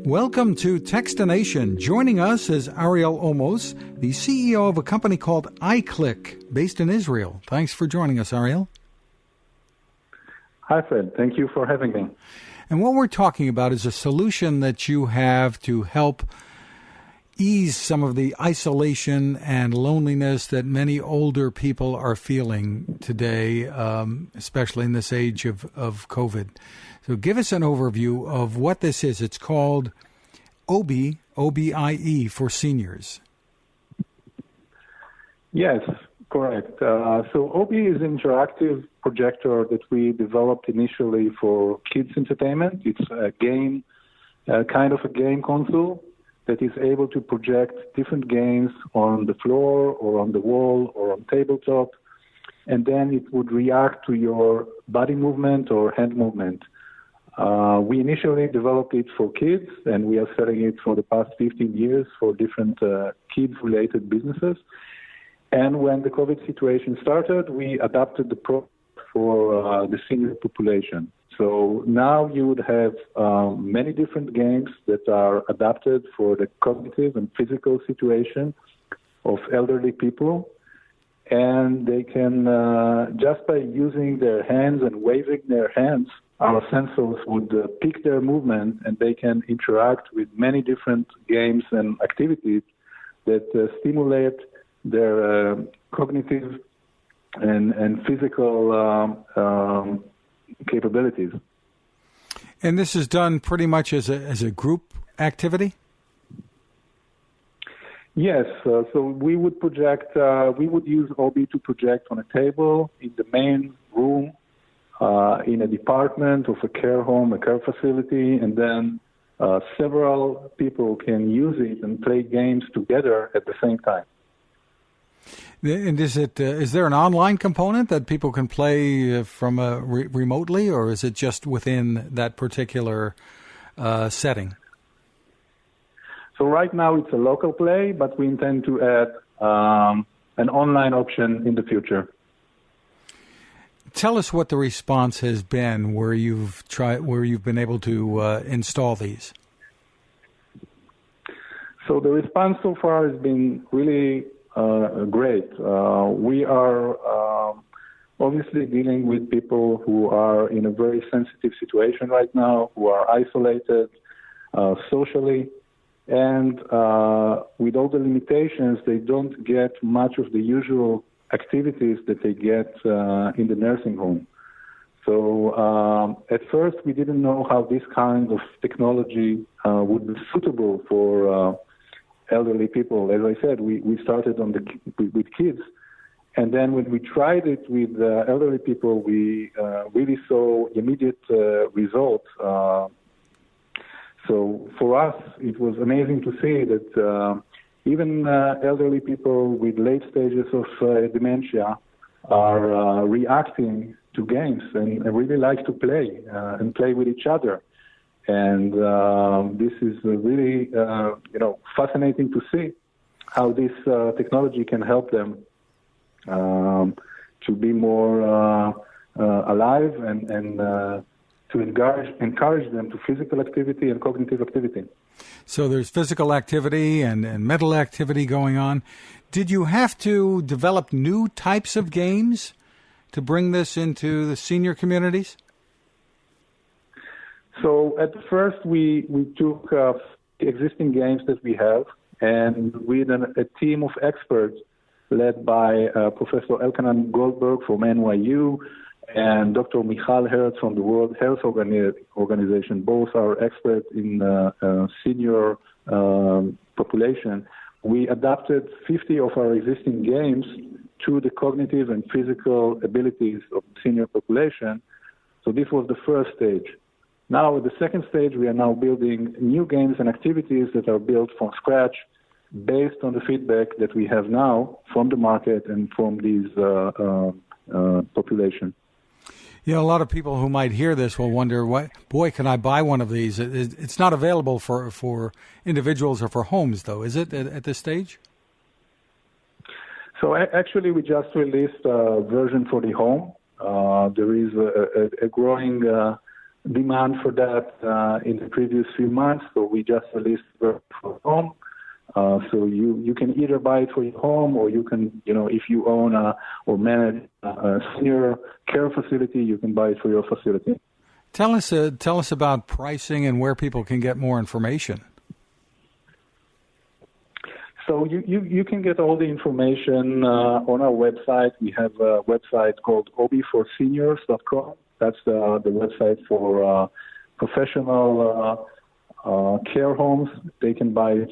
Welcome to Techstination. Joining us is Ariel Almos, the CEO of a company called EyeClick, based in Israel. Thanks for joining us, Ariel. Hi, Fred. Thank you for having me. And what we're talking about is a solution that you have to help ease some of the isolation and loneliness that many older people are feeling today, especially in this age of COVID. So give us an overview of what this is. It's called Obie, O-B-I-E, for seniors. Yes, correct. So Obie is an interactive projector that we developed initially for kids' entertainment. It's a game, kind of a game console that is able to project different games on the floor or on the wall or on tabletop, and then it would react to your body movement or hand movement. We initially developed it for kids, and we are selling it for the past 15 years for different kids-related businesses. And when the COVID situation started, we adapted the product for the senior population. So now you would have many different games that are adapted for the cognitive and physical situation of elderly people. And they can, just by using their hands and waving their hands, our sensors would pick their movement, and they can interact with many different games and activities that stimulate their cognitive and physical capabilities. And this is done pretty much as a group activity? Yes. So we would project. We would use Obie to project on a table in the main room, in a department of a care home, a care facility, and then several people can use it and play games together at the same time. And is there an online component that people can play from remotely, or is it just within that particular setting? So right now it's a local play, but we intend to add an online option in the future. Tell us what the response has been where you've been able to install these. So the response so far has been really great. We are obviously dealing with people who are in a very sensitive situation right now, who are isolated socially, and with all the limitations, they don't get much of the usual activities that they get in the nursing home. So at first, we didn't know how this kind of technology would be suitable for elderly people. As I said, we started with kids, and then when we tried it with elderly people, we really saw immediate results. So for us, it was amazing to see that even elderly people with late stages of dementia are reacting to games and really like to play and play with each other. And this is really, fascinating to see how this technology can help them to be more alive and to encourage them to physical activity and cognitive activity. So there's physical activity and mental activity going on. Did you have to develop new types of games to bring this into the senior communities? So at first, we took existing games that we have, and with a team of experts led by Professor Elkanan Goldberg from NYU and Dr. Michal Hertz from the World Health Organization. Both are experts in senior population. We adapted 50 of our existing games to the cognitive and physical abilities of the senior population. So this was the first stage. Now, at the second stage, we are now building new games and activities that are built from scratch based on the feedback that we have now from the market and from these population. You know, a lot of people who might hear this will wonder, boy, can I buy one of these? It's not available for individuals or for homes, though, is it, at this stage? So actually, we just released a version for the home. There is a growing demand for that in the previous few months, so we just released for home. So you can either buy it for your home, or you can, if you own or manage a senior care facility, you can buy it for your facility. Tell us about pricing and where people can get more information. So you can get all the information on our website. We have a website called obieforseniors.com. That's the website for professional care homes. They can buy it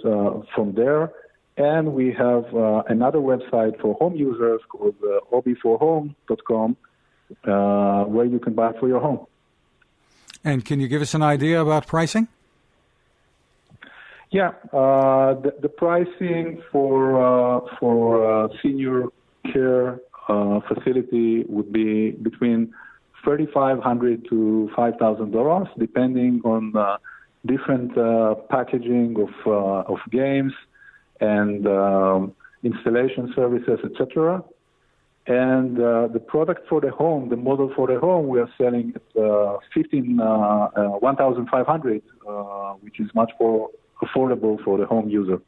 from there. And we have another website for home users called obieforhome.com, where you can buy it for your home. And can you give us an idea about pricing? Yeah, the pricing for senior care facility would be between $3,500 to $5,000, depending on different packaging of games and installation services, etc. And the product for the home, the model for the home, we are selling at $1,500, which is much more affordable for the home user.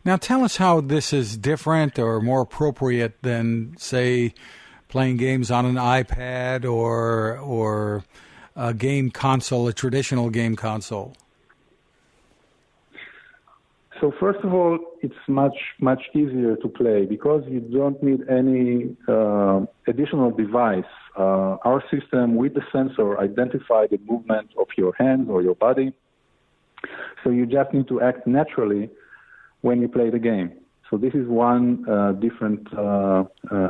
Now tell us how this is different or more appropriate than, say, playing games on an iPad or a game console, a traditional game console. So first of all, it's much easier to play because you don't need any additional device. Our system with the sensor identifies the movement of your hands or your body. So you just need to act naturally when you play the game. So this is one different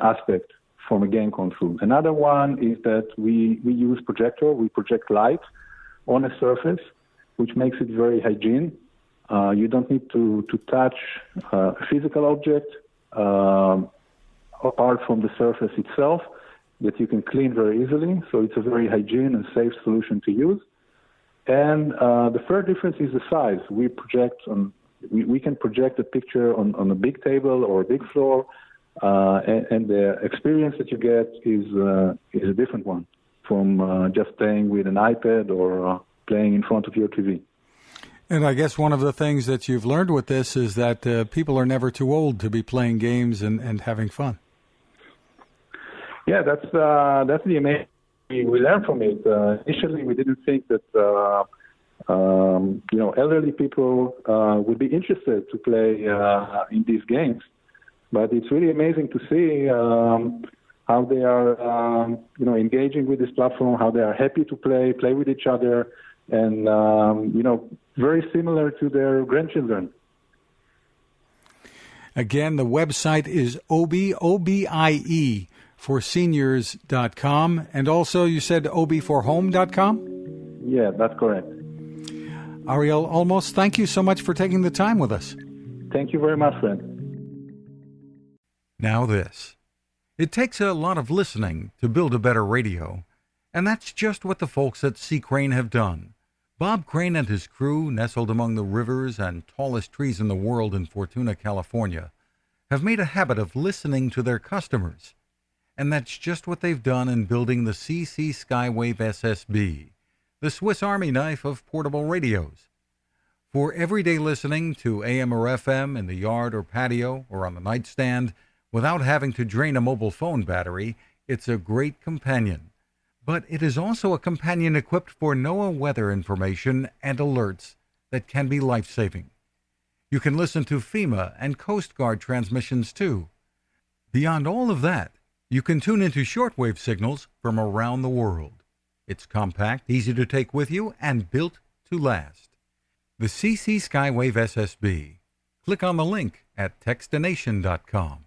aspect from a game console. Another one is that we use projector. We project light on a surface, which makes it very hygiene. You don't need to touch a physical object apart from the surface itself that you can clean very easily. So it's a very hygiene and safe solution to use. And the third difference is the size. We can project a picture on a big table or a big floor, and the experience that you get is a different one from just playing with an iPad or playing in front of your TV. And I guess one of the things that you've learned with this is that people are never too old to be playing games and having fun. Yeah, that's the amazing. We learned from it. Initially, we didn't think that elderly people would be interested to play in these games, but it's really amazing to see how they are, engaging with this platform, how they are happy to play with each other, and very similar to their grandchildren. Again, the website is Obie, OBIE, for seniors.com, and also you said obieforhome.com? Yeah, that's correct. Ariel Almos, thank you so much for taking the time with us. Thank you very much, friend. Now this. It takes a lot of listening to build a better radio, and that's just what the folks at C. Crane have done. Bob Crane and his crew, nestled among the rivers and tallest trees in the world in Fortuna, California, have made a habit of listening to their customers. And that's just what they've done in building the CC Skywave SSB, the Swiss Army knife of portable radios. For everyday listening to AM or FM in the yard or patio or on the nightstand without having to drain a mobile phone battery, it's a great companion. But it is also a companion equipped for NOAA weather information and alerts that can be life-saving. You can listen to FEMA and Coast Guard transmissions too. Beyond all of that, you can tune into shortwave signals from around the world. It's compact, easy to take with you, and built to last. The CC Skywave SSB. Click on the link at Techstination.com.